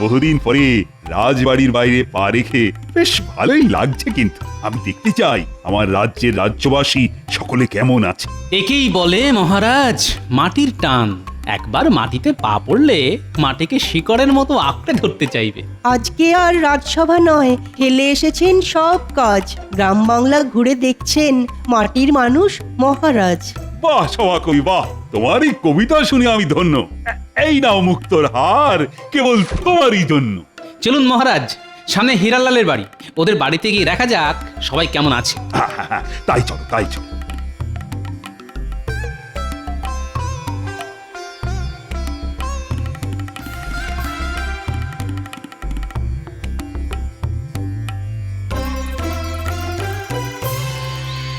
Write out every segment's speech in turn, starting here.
বহুদিন পরে রাজবাড়ির বাইরে পা রেখে বেশ ভালোই লাগছে, কিন্তু আমি দেখতে চাই আমার রাজ্যের রাজ্যবাসী সকলে কেমন আছে। একেই বলে মহারাজ মাটির টান। একবার মাটিতে পা পড়লে মাটিকে শিকড়ের মতো আঁকড়ে ধরতে চাইবে। আজকে আর রাজসভা নয়, ফেলে এসেছেন সব কাজ। গ্রাম বাংলা ঘুরে দেখছেন মাটির মানুষ মহারাজ। বাহ সভাকবি বাহ, তোমার এই কবিতা শুনে আমি ধন্য। এই নাও মুক্তোর হার, কেবল তোমারই জন্য। চলুন মহারাজ, সামনে হীরালালের বাড়ি, ওদের বাড়িতে গিয়ে দেখা যাক সবাই কেমন আছে। তাই চলো, তাই চলো।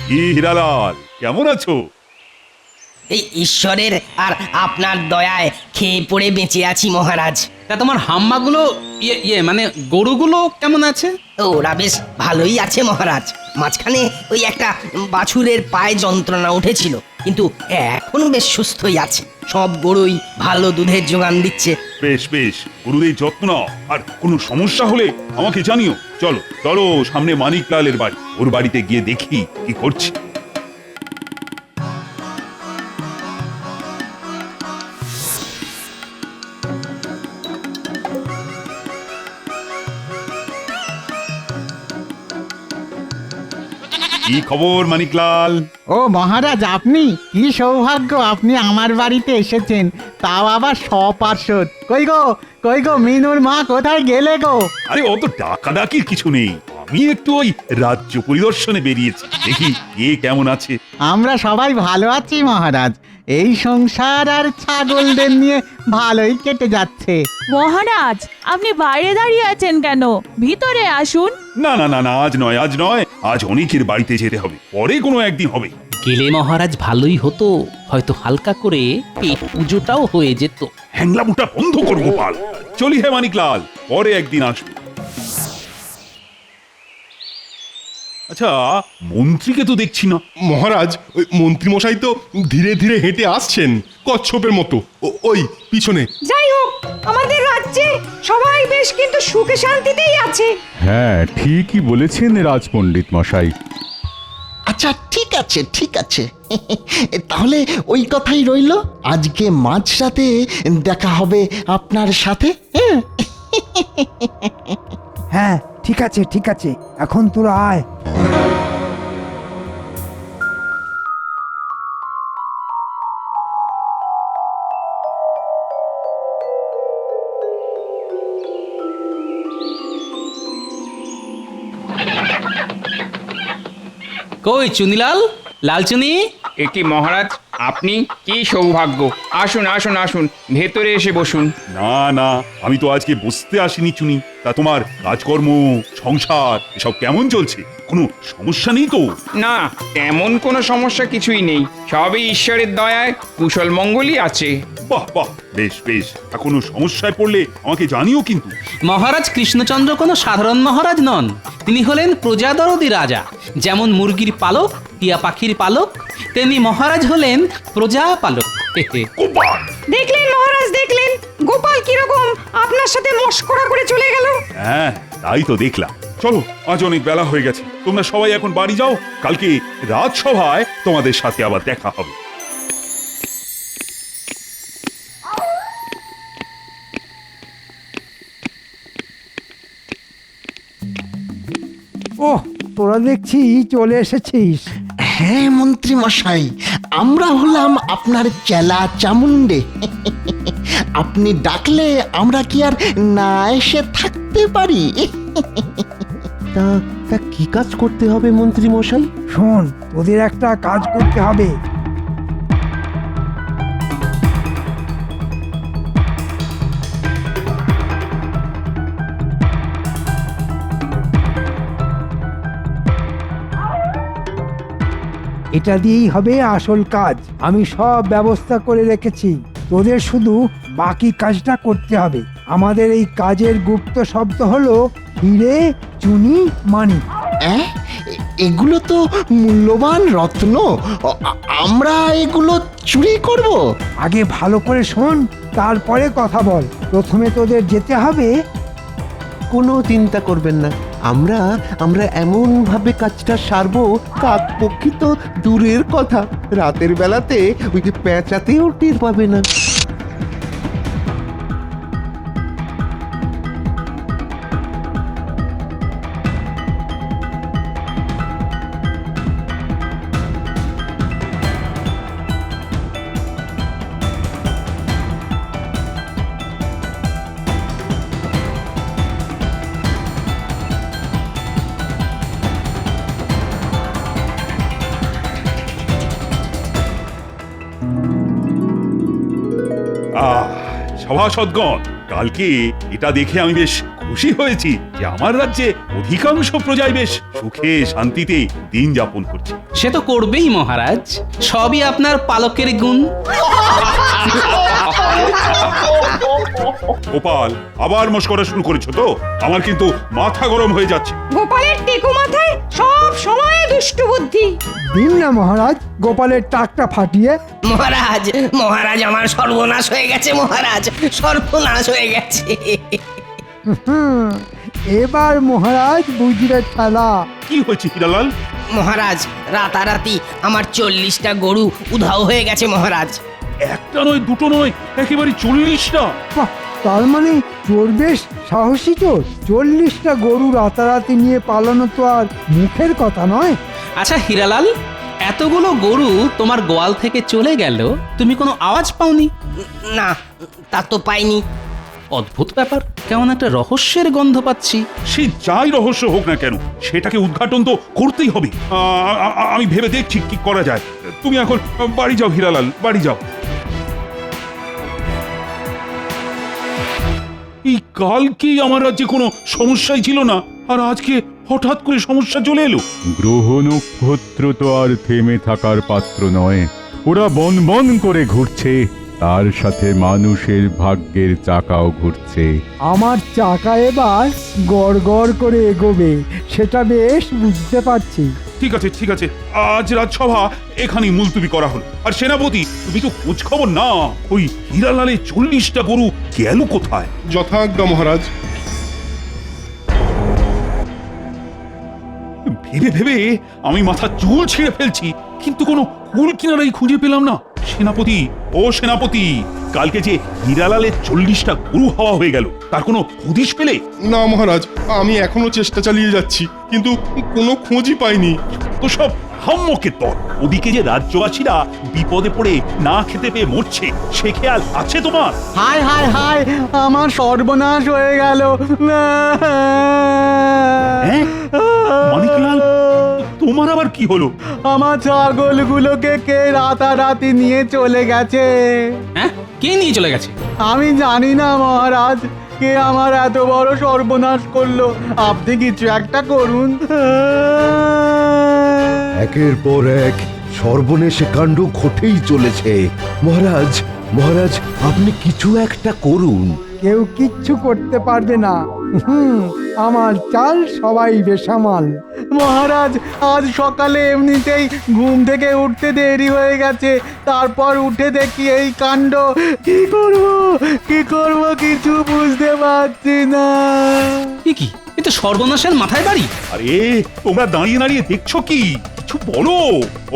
কি হীরালাল, কেমন আছো? এই ঈশ্বরের আর আপনার দয়ায় খেয়ে পড়ে বেঁচে আছি মহারাজ। তা তোমার হাম্মাগুলো মানে গরুগুলো কেমন আছে? ওরা বেশ ভালোই আছে মহারাজ। মাঝখানে ওই একটা বাছুরের পায়ে যন্ত্রণা উঠেছিল, কিন্তু এখন বেশ সুস্থই আছে। সব গরুই ভালো দুধের যোগান দিচ্ছে। বেশ বেশ, গুরুদের যত্ন নাও, আর কোনো সমস্যা হলে আমাকে জানিও। চলো চলো, সামনে মানিকলালের বাড়ি, ওর বাড়িতে গিয়ে দেখি কি করছে। কি খবর মানিকলাল? ও মহারাজ, আপনি কি সৌভাগ্য, আপনি আমার বাড়িতে এসেছেন, তাও আবার সপার্শ্বদ। কই গো মিনুর মা কোথায় গেলে গো? আরে অত ডাকাডাকির কিছু নেই, আমি একটু ওই রাজ্য পরিদর্শনে বেরিয়েছি, দেখি কে কেমন আছে। আমরা সবাই ভালো আছি মহারাজ। এই সংসার আর ছাগলদের নিয়ে ভালোই কেটে যাচ্ছে। মহারাজ, আপনি বাইরে দাঁড়িয়ে আছেন কেন? ভিতরে আসুন। না না না না, আজ নয়, আজ নয়, আজ অনেকের বাড়িতে যেতে হবে, পরে কোনো একদিন হবে। গেলে মহারাজ ভালোই হতো, হয়তো হালকা করে পেট পুজোটাও হয়ে যেত। হ্যাংলামুটা বন্ধ কর গোপাল। চলি হে মানিকলাল, পরে একদিন আসবো। আচ্ছা, মন্ত্রীকে তো দেখছি না। মহারাজ, ওই মন্ত্রীমশাই তো ধীরে ধীরে হেঁটে আসছেন কচ্ছপের মতো, ওই পিছনে। যাই হোক, আমাদের রাজ্যে সবাই বেশ কিন্তু সুখে শান্তিতেই আছে। হ্যাঁ, ঠিকই বলেছেন রাজপণ্ডিত মশাই। আচ্ছা ঠিক আছে, ঠিক আছে। তাহলে ওই কথাই রইল, আজকে মাঝরাতে দেখা হবে আপনার সাথে। হ্যাঁ ঠিক আছে, ঠিক আছে, এখন তোরা আয়। কই চুনিলাল, লালচুনি? একি মহারাজ, আপনি কি সৌভাগ্য! আসুন আসুন আসুন, ভেতরে এসে বসুন। না না, আমি তো আজকে বসতে আসিনি চুনি। তা তোমার কাজকর্ম, সংসার এসব কেমন চলছে? কোনো সমস্যা নেই তো? না, তেমন কোনো সমস্যা কিছুই নেই, সবই ঈশ্বরের দয়ায় কুশল মঙ্গলই আছে। বাহ বাহ, বেশ বেশ। কোনো সমস্যায় পড়লে আমাকে জানিও কিন্তু। মহারাজ কৃষ্ণচন্দ্র কোনো সাধারণ মহারাজ নন, তিনি হলেন প্রজাদরদি রাজা। যেমন মুরগির পালক, টিয়া পাখির পালক, তেমনি মহারাজ হলেন প্রজা পালক। দেখলেন মহারাজ, দেখলেন গোপাল কিরকম আপনার সাথে মস্করা করে চলে গেল। হ্যাঁ, তাই তো দেখলাম। চলো, আজ অনেক বেলা হয়ে গেছে, তোমরা সবাই এখন বাড়ি যাও। কালকে রাজসভায় তোমাদের সাথে আবার দেখা হবে। ওহ, তোরা দেখছি চলে এসেছিস। হ্যাঁ মন্ত্রী মশাই, আমরা হলাম আপনার চেলা চামুন্ডে। আপনি ডাকলে আমরা কি আর না এসে থাকতে পারি? তা কি কাজ করতে হবে মন্ত্রী মশাই? শোন, তোদের একটা কাজ করতে হবে। এটা দিয়েই হবে আসল কাজ। আমি সব ব্যবস্থা করে রেখেছি, তোদের শুধু বাকি কাজটা করতে হবে। আমাদের এই কাজের গুপ্ত শব্দ হলো হিরে, চুনি, মানিক। এগুলো তো মূল্যবান রত্ন, আমরা এগুলো চুরি করব? আগে ভালো করে শোন, তারপরে কথা বল। প্রথমে তোদের যেতে হবে। কোনো চিন্তা করবেন না, আমরা আমরা এমন ভাবে কাজটা সারবো, কাক পক্ষী তো দূরের কথা, রাতের বেলাতে ওই যে পেঁচাতেও টের পাবে না। সভাসদগণ, কালকে এটা দেখে আমি বেশ খুশি হয়েছি যে আমার রাজ্যে অধিকাংশ প্রজাই বেশ সুখে শান্তিতে দিন যাপন করছে। সে তো করবেই মহারাজ, সবই আপনার পালকের গুণ। গোপাল, আবার মস্করা শুরু করেছো তো? আমার কিন্তু মাথা গরম হয়ে যাচ্ছে। গোপালের টেকো মাথায় সব সময় দুষ্টু বুদ্ধি। দিন না মহারাজ গোপালের টাকটা ফাটিয়ে। মহারাজ, মহারাজ আমার সর্বনাশ হয়ে গেছে, মহারাজ সর্বনাশ হয়ে গেছে। এবার মহারাজ বুঝবে খেলা। কি হয়েছে হিরালাল? মহারাজ, রাতারাতি আমার 40টা গরু উধাও হয়ে গেছে মহারাজ। একটা নয়, দুটো নয়, একেবারে 40টা। বাহ, তার মানে চোর বেশ সাহসী চোর। 40টা গরু রাতারাতি নিয়ে পালানো তো আর মুখের কথা নয়। আচ্ছা হীরালাল, এতগুলো গরু তোমার গোয়াল থেকে চলে গেল, তুমি কোনো আওয়াজ পাওনি? না, তা তো পাইনি। অদ্ভুত ব্যাপার, কেমন একটা রহস্যের গন্ধ পাচ্ছি। সে যাই রহস্য হোক না কেন, সেটাকে উদ্ঘাটন তো করতেই হবে। আমি ভেবে দেখছি কি করা যায়। তুমি এখন বাড়ি যাও হিরালাল, বাড়ি যাও। এই কালকেই আমার রাজ্যে কোনো সমস্যাই ছিল না, আর আজকে হঠাৎ করে সমস্যা চলে এলো। গ্রহ নক্ষত্র তো আর থেমে থাকার পাত্র নয়, ওরা বন বন করে ঘুরছে, তার সাথে মানুষের ভাগ্যের চাকাও ঘুরছে। আমার চাকা এবার গড় গড় করে এগোবে, সেটা বেশ বুঝতে পারছি। ঠিক আছে, ঠিক আছে, আজ রাজসভা এখানেই মুলতুবি করা হলো। আর সেনাপতি, তুমি তো খোঁজ খবর না, ওই হিরালালের 40টা গরু গেল কোথায়? যথাজ্ঞা মহারাজ। ভেবে ভেবে আমি মাথা চুল ছিঁড়ে ফেলছি, কিন্তু কোনো কুল কিনারাই খুঁজে পেলাম না। সেনাপতি, ও সেনাপতি, কালকে যে হিরালালের 40টা গরু হাওয়া হয়ে গেল, তার কোনো হদিশ পেলে? না মহারাজ, আমি এখনো চেষ্টা চালিয়ে যাচ্ছি, কিন্তু কোনো খোঁজই পাইনি। তো সব হাম্মকের দল। ওদিকে যে রাজ্যবাসীরা বিপদে পড়ে না খেতে পেয়ে মরছে, সে খেয়াল আছে তোমার? হায় হায় হায়, আমার সর্বনাশ হয়ে গেল। হ্যাঁ? মানিকলাল, তোমার আবার কি হলো? আমার ছাগলগুলোকে কে রাতারাতি নিয়ে চলে গেছে। হ্যাঁ, কে নিয়ে চলে গেছে? আমি জানি না মহারাজ, কে আমার এত বড় সর্বনাশ করলো। আপনি কিছু একটা করুন। একের পর এক সর্বনেশে কাণ্ড ঘটেই চলেছে। মহারাজ, মহারাজ, আপনি কিছু একটা করুন। কেউ কিচ্ছু করতে পারবে না। আমার চাল সবাই বেসামাল। মহারাজ, আজ সকালে এমনিতেই ঘুম থেকে উঠতে দেরি হয়ে গেছে, তারপর উঠে দেখি এই কাণ্ড। কি করব কি করব কিছু বুঝতে পারছি না। কি এ তো সর্বনাশের মাথায় বাড়ি। আরে তোমরা দাঁড়িয়ে দাঁড়িয়ে দেখছো কি? কিছু বলো।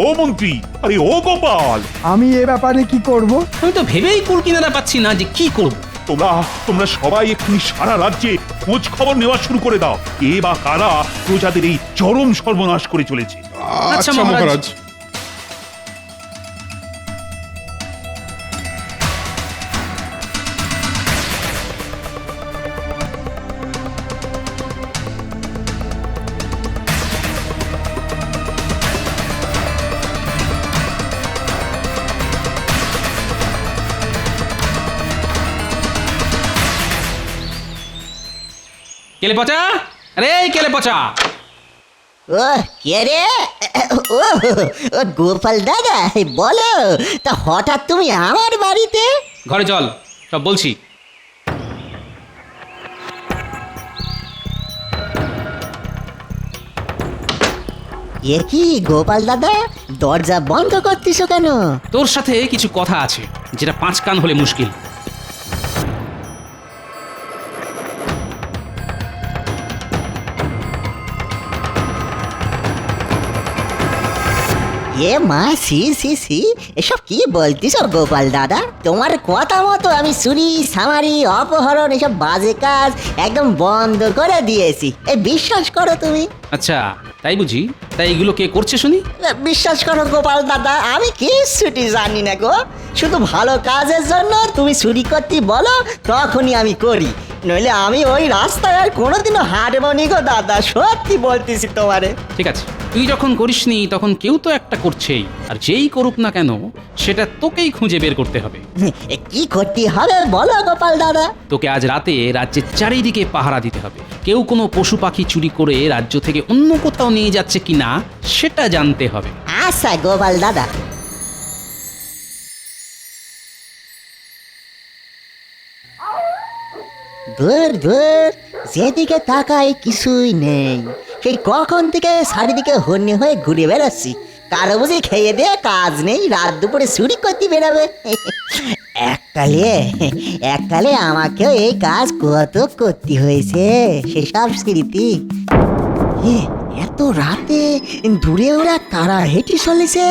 ও মন্ত্রী, আরে ও গোপাল, আমি এ ব্যাপারে কি করব? আমি তো ভেবেই কুল কিনারা পাচ্ছি না যে কি করব। তোমরা সবাই এক্ষুনি সারা রাজ্যে খোঁজ খবর নেওয়া শুরু করে দাও। কে বা কারা প্রজাদের এই চরম সর্বনাশ করে চলেছে। আচ্ছা মহারাজ। কেলে পচা, আরে কেলে পচা। ও কে রে? ও গোপাল দাদা, বলো তা হঠাৎ তুমি আমার বাড়িতে? ঘরে চল, সব বলছি। এ কি গোপাল দাদা, দরজা বন্ধ করতেছো কেন? তোর সাথে কিছু কথা আছে, যেটা 5 কান হলে মুশকিল। এ মা সি সি সি, এসব কি বলতিস গোপাল দাদা? তোমার কথা মতো আমি চুরি সামারি অপহরণ এসব বাজে কাজ একদম বন্ধ করে দিয়েছি, এই বিশ্বাস করো তুমি। আচ্ছা তাই বুঝি? তাই এগুলো কে করছে শুনি? বিশ্বাস করো গোপাল দাদা, আমি কিছুটি জানি না গো। শুধু ভালো কাজের জন্য তুমি চুরি করতে বলো, তখনই আমি করি, নইলে আমি ওই রাস্তায় আর কোনোদিনও হাঁটবো নি গো দাদা, সত্যি বলতেছি তোমারে। ঠিক আছে, তুই যখন করিসনি তখন কেউ তো একটা করছেই, আর যেই করুক না কেন সেটা তোকেই খুঁজে বের করতে হবে। কি করতে হবে বলো গোপাল দাদা? তোকে আজ রাতে রাজ্যের চারিদিকে পাহারা দিতে হবে। কেউ কোনো পশু পাখি চুরি করে রাজ্য থেকে অন্য কোথাও নিয়ে যাচ্ছে কিনা সেটা জানতে হবে। আচ্ছা গোপাল দাদা। ধুর ধুর, যেদিকে তাকাই কিছুই নেই, সেই কখন থেকে চারিদিকে হন্যে হয়ে ঘুরে বেড়াচ্ছি। কারো বুঝি খেয়ে দিয়ে কাজ নেই, রাত দুপুরে চুরি করতে বেরাবে। এককালে আমাকেও এই কাজ কত করতে হয়েছে, সেসব স্মৃতি। এত রাতে দূরে ওরা কারা হেঁটে চলেছে?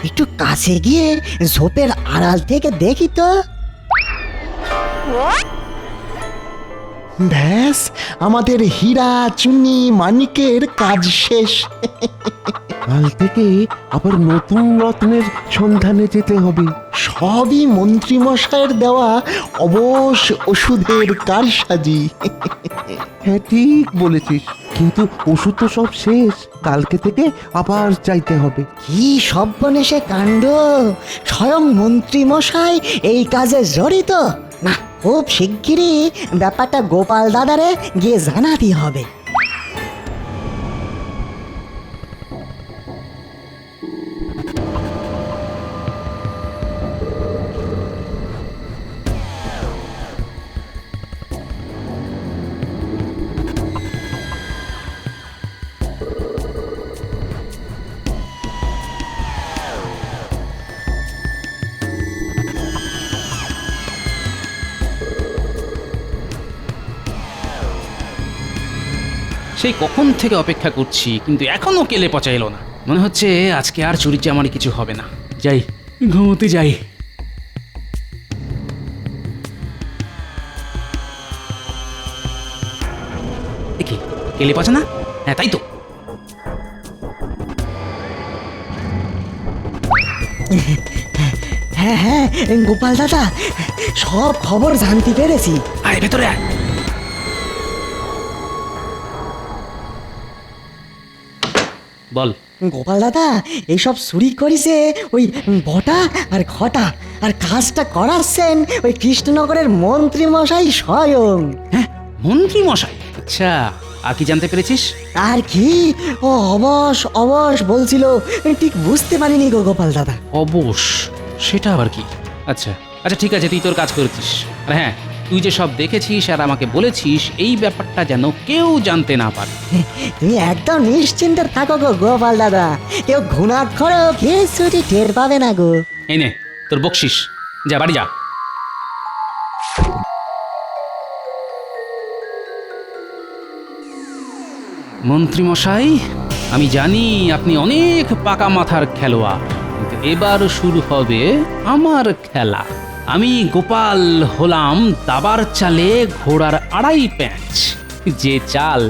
একটু কাছে গিয়ে ঝোপের আড়াল থেকে দেখি তো। ব্যাস, আমাদের হীরা চুনি মানিকের কাজ শেষ। কাল থেকে আবার নতুন রত্নের সন্ধানে যেতে হবে। সবই মন্ত্রী মশাইয়ের দেওয়া অবশ ওষুধের কারসাজি। হ্যাঁ ঠিক বলেছিস, কিন্তু ওষুধ তো সব শেষ, কালকে থেকে আবার চাইতে হবে। কি সর্বনেশে কাণ্ড! স্বয়ং মন্ত্রী মশাই এই কাজে জড়িত? না, খুব শিগগিরই ব্যাপারটা গোপাল দাদারে গিয়ে জানাতে হবে। সেই কখন থেকে অপেক্ষা করছি, কিন্তু এখনো কেলে পচা এলো না। মনে হচ্ছে আজকে আর চুরি চামারি কিছু হবে না। যাই, ঘুমোতে যাই। দেখি কেলে পচা না? হ্যাঁ তাই তো। হ্যাঁ হ্যাঁ গোপাল দাদা, সব খবর জানতে পেরেছি। আয় ভেতরে আয়। বল গোপাল দাদা, এইসব চুরি করেছে ওই বটা আর ঘটা, আর কাজটা করাচ্ছেন ওই কৃষ্ণনগরের মন্ত্রী মশাই স্বয়ং। হ্যাঁ, মন্ত্রী মশাই? আচ্ছা, আর কি জানতে পেরেছিস? আর কি, ও অবশ বলছিল, ঠিক বুঝতে পারিনি গো গোপাল দাদা। অবশ? সেটা আবার কি? আচ্ছা আচ্ছা ঠিক আছে, তুই তোর কাজ করেছিস। আর হ্যাঁ, তুই যে সব দেখেছিস আর আমাকে বলেছিস, এই ব্যাপারটা যেন কেউ জানতে না পারে। তুমি একদম নিশ্চিন্তে থাকো গো গোপাল দাদা, কেউ ঘুণাক্ষরও কিছুটি টের পাবে না গো। এই নে তোর বকশিস, যা বাড়ি যা। মন্ত্রী মশাই, আমি জানি আপনি অনেক পাকা মাথার খেলোয়াড়, কিন্তু এবার শুরু হবে আমার খেলা। আমি গোপাল হলাম দাবার চালে ঘোড়ার আড়াই প্যাঁচ, যে চাল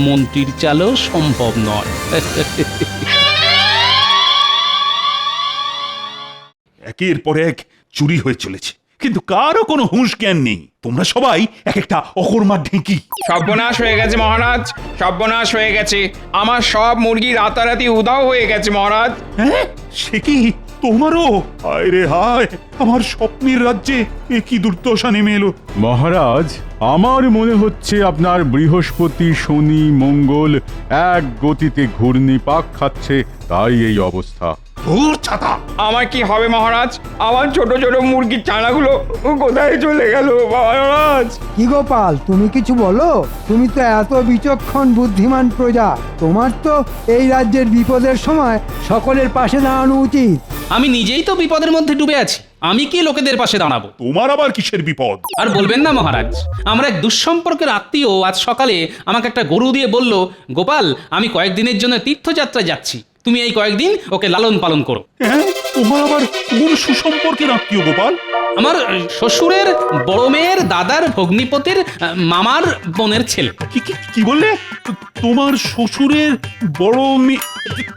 মন্ত্রীর চালও সম্ভব নয়। একের পর এক চুরি হয়ে চলেছে, কিন্তু কারো কোনো হুঁশ জ্ঞান নেই। তোমরা সবাই এক একটা অকর্মা ঢেঁকি। সর্বনাশ হয়ে গেছে মহারাজ, সর্বনাশ হয়ে গেছে। আমার সব মুরগি রাতারাতি উধাও হয়ে গেছে মহারাজ। হ্যাঁ, সে কি তোমারও? হায় রে হায়, আমার স্বপ্নের রাজ্যে এ কি দুর্দশা নেমে এলো। মহারাজ, আমার মনে হচ্ছে আপনার বৃহস্পতি শনি মঙ্গল এক গতিতে ঘূর্ণিপাক খাচ্ছে, তাই এই অবস্থা। আমার কি হবে মহারাজ? আমার ছোট ছোট মুরগির চানাগুলো কোথায় চলে গেল মহারাজ? কি গোপাল, তুমি কিছু বলো? তুমি তো এত বিচক্ষণ বুদ্ধিমান প্রজা, তোমার তো এই রাজ্যের বিপদের সময় সকলের পাশে দাঁড়ানো উচিত। আমি নিজেই তো বিপদের মধ্যে ডুবে আছি, আমি কি লোকেদের পাশে দাঁড়াবো? তোমার আবার কিসের বিপদ? আর বলবেন না মহারাজ, আমরা এক দুঃসম্পর্কের আত্মীয় আজ সকালে আমাকে একটা গরু দিয়ে বলল, গোপাল আমি কয়েকদিনের জন্য তীর্থযাত্রা যাচ্ছি, তুমি এই কয়েকদিন ওকে লালন পালন করো। হ্যাঁ, তোমার আবার কোন সুসম্পর্কের আত্মীয় গোপাল? আমার শ্বশুরের বড় মেয়ের দাদার ভগ্নিপতির মামার বোনের ছেলে। কি বললে? তোমার শ্বশুরের বড় মেয়ে?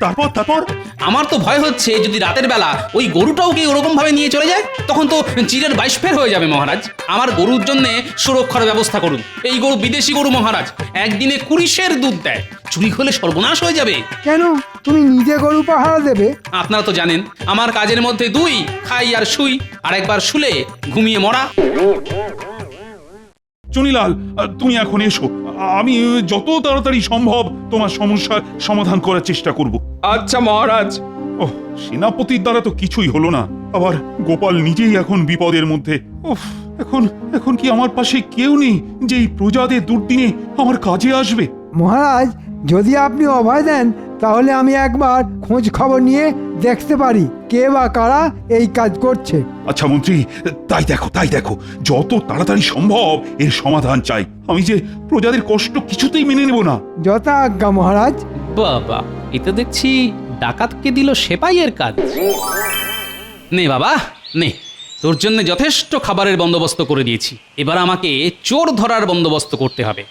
তারপর তারপর আমার তো ভয় হচ্ছে যদি রাতের বেলা ওই গরুটাও কি ওরকম ভাবে নিয়ে চলে যায়, তখন তো চিরের 22 ফের হয়ে যাবে মহারাজ। আমার গরুর জন্য সুরক্ষার ব্যবস্থা করুন। এই গরু বিদেশি গরু মহারাজ, একদিনে 20 সের দুধ দেয়। চুরি হলে সর্বনাশ হয়ে যাবে। কেন, তুমি নিজে গরু পাহারা দেবে? আপনারা তো জানেন আমার কাজের মধ্যে 2, খাই আর শুই, আর একবার শুলে ঘুমিয়ে মরা। চুনিলাল, তুমি এখন এসো। আমি যত তাড়াতাড়ি সম্ভব তোমার সমস্যার সমাধান করার চেষ্টা করব। আচ্ছা মহারাজ। ওহ, সেনাপতির দ্বারা তো কিছুই হলো না, আবার গোপাল নিজেই এখন বিপদের মধ্যে। উফ, এখন কি আমার পাশে কেউ নেই যে এই প্রজাদের দুর্দিনে আমার কাজে আসবে? মহারাজ, যদি আপনি অভয় দেন তাহলে আমি একবার খোঁজ খবর নিয়ে দেখতে পারি কে বা কারা এই কাজ করছে। আচ্ছা মন্ত্রী, তাই দেখো যত তাড়াতাড়ি সম্ভব এর সমাধান চাই। আমি যে প্রজাদের কষ্ট কিছুতেই মেনে নেব না। যথা আজ্ঞা মহারাজ। বাবা, এটা দেখছি ডাকাতকে দিল সেপাইয়ের কাজ। নে বাবা নে, তোর জন্য যথেষ্ট খাবারের বন্দোবস্ত করে দিয়েছি। এবার আমাকে চোর ধরার বন্দোবস্ত করতে হবে।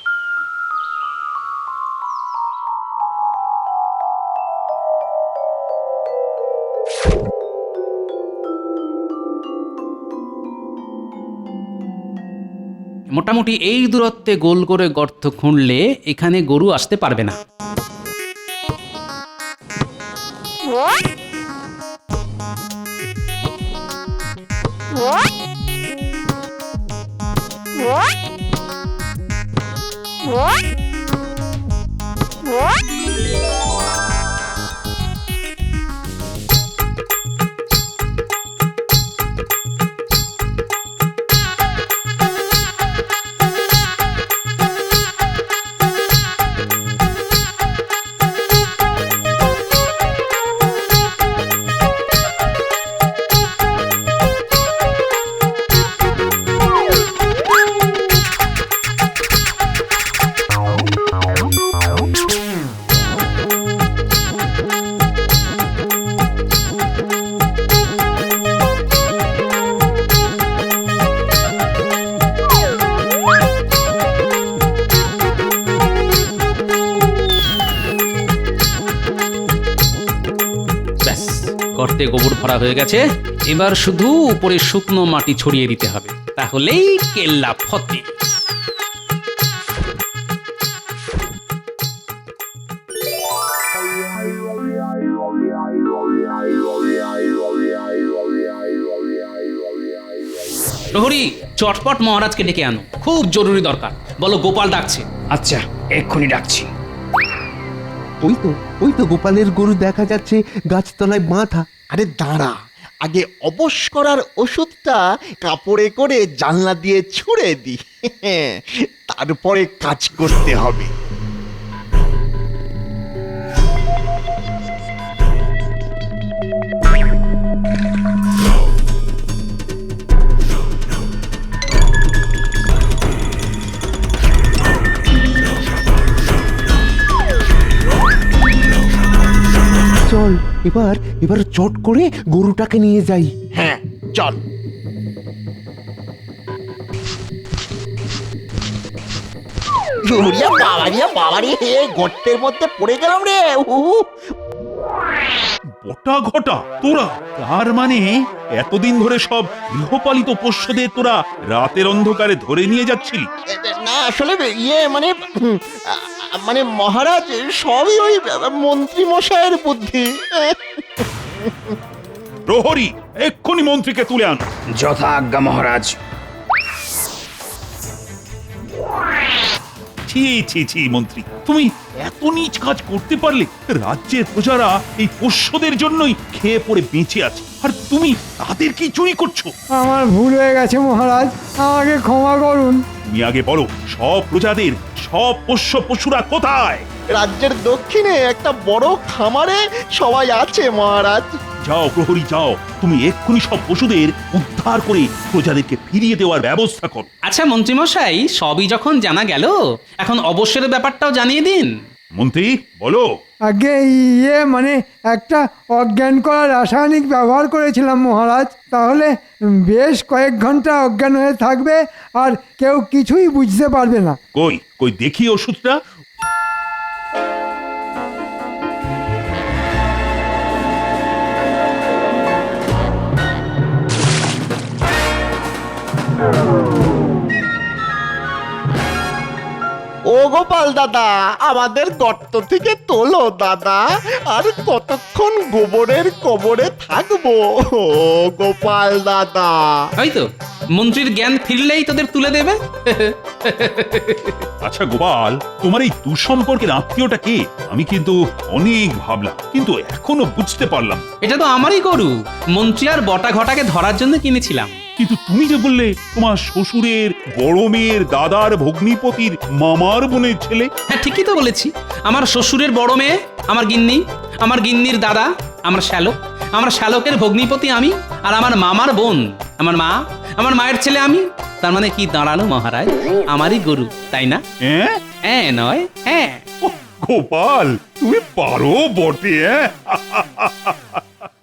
মোটামুটি এই দূরত্বে গোল করে গর্ত খুঁড়লে এখানে গরু আসতে পারবে না। গর্তে গোবর ভরা হয়ে গেছে, এবার শুধু উপরে শুকনো মাটি ছড়িয়ে দিতে হবে, তাহলেই কেল্লা ফতে। প্রহরী, চটপট মহারাজকে ডেকে আনো, খুব জরুরি দরকার। বলো গোপাল ডাকছে। আচ্ছা, এক্ষুনি ডাকছি। ওই তো গোপালের গরু দেখা যাচ্ছে গাছতলায় বাঁধা। আরে দাঁড়া, আগে অবশ করার ওষুধটা কাপড়ে করে জানলা দিয়ে ছুঁড়ে দি, তারপরে কাজ করতে হবে। চল এবার চট করে গরুটাকে নিয়ে যাই। হ্যাঁ চল। বাবারি, গর্তের মধ্যে পড়ে গেলাম রে। বটা ঘটা তোরা, তার মানে এতদিন ধরে সব গৃহপালিত পোষ্যদের তোরা রাতের অন্ধকারে ধরে নিয়ে যাচ্ছিলি? না আসলে মানে মহারাজ, সবই ওই মন্ত্রী মশাইয়ের বুদ্ধি। প্রহরী, এক্ষুনি মন্ত্রীকে তুলে আন। যথা আজ্ঞা মহারাজ। ছি মন্ত্রী, তুমি এত নীচ কাজ করতে পারলে? রাজ্যের প্রজারা এই পোষ্যদের জন্যই খেয়ে পড়ে বেঁচে আছে, আর তুমি তাদের কি চুরি করছো? আমার ভুল হয়ে গেছে মহারাজ, আমাকে ক্ষমা করুন। তুমি আগে বলো, সব প্রজাদের সব পোষ্য পশুরা কোথায়? রাজ্যের দক্ষিণে একটা বড় খামারে সবাই আছে মহারাজ। যাও প্রহরী, যাও, তুমি এক্ষুনি সব পশুদের উদ্ধার করে প্রজাদেরকে ফিরিয়ে দেওয়ার ব্যবস্থা করো। আচ্ছা মন্ত্রীমশাই, সবই যখন জানা গেল, এখন অবশ্যের ব্যাপারটাও জানিয়ে দিন। মন্ত্রী বলো। আগে মানে একটা অজ্ঞান করা রাসায়নিক ব্যবহার করেছিলাম মহারাজ। তাহলে বেশ কয়েক ঘন্টা অজ্ঞান হয়ে থাকবে আর কেউ কিছুই বুঝতে পারবে না। কই কই দেখি ওষুধটা। ও গোপাল দাদা, আমাদের গর্ত থেকে তোলো দাদা, আর কতক্ষণ গোবরের কবরে থাকবো? ও গোপাল দাদা। ওই তো মন্ত্রীর জ্ঞান ফিরলেই তোদের তুলে দেবে। আচ্ছা গোপাল, তোমার এই দুঃসম্পর্কের আত্মীয়টা কে? আমি কিন্তু অনেক ভাবলাম, কিন্তু এখনো বুঝতে পারলাম। এটা তো আমারই গরু, মন্ত্রী আর বটা ঘটাকে ধরার জন্য কিনেছিলাম। কিন্তু তুমি যে বললে তোমার শ্বশুরের বড় মেয়ের দাদার ভগ্নিপতির মামার বোনের ছেলে। হ্যাঁ ঠিকই তো বলেছি। আমার শ্বশুরের বড় মেয়ে আমার গিন্নি, আমার গিন্নির দাদা আমার শ্যালক, আমার শ্যালকের ভগ্নিপতি আমি, আর আমার মামার বোন আমার মা, আমার মায়ের ছেলে আমি। তার মানে কি দাঁড়ালো মহারাজ, আমারই গরু, তাই না? হ্যাঁ নয় হ্যাঁ। গোপাল তুমি পারো বটে।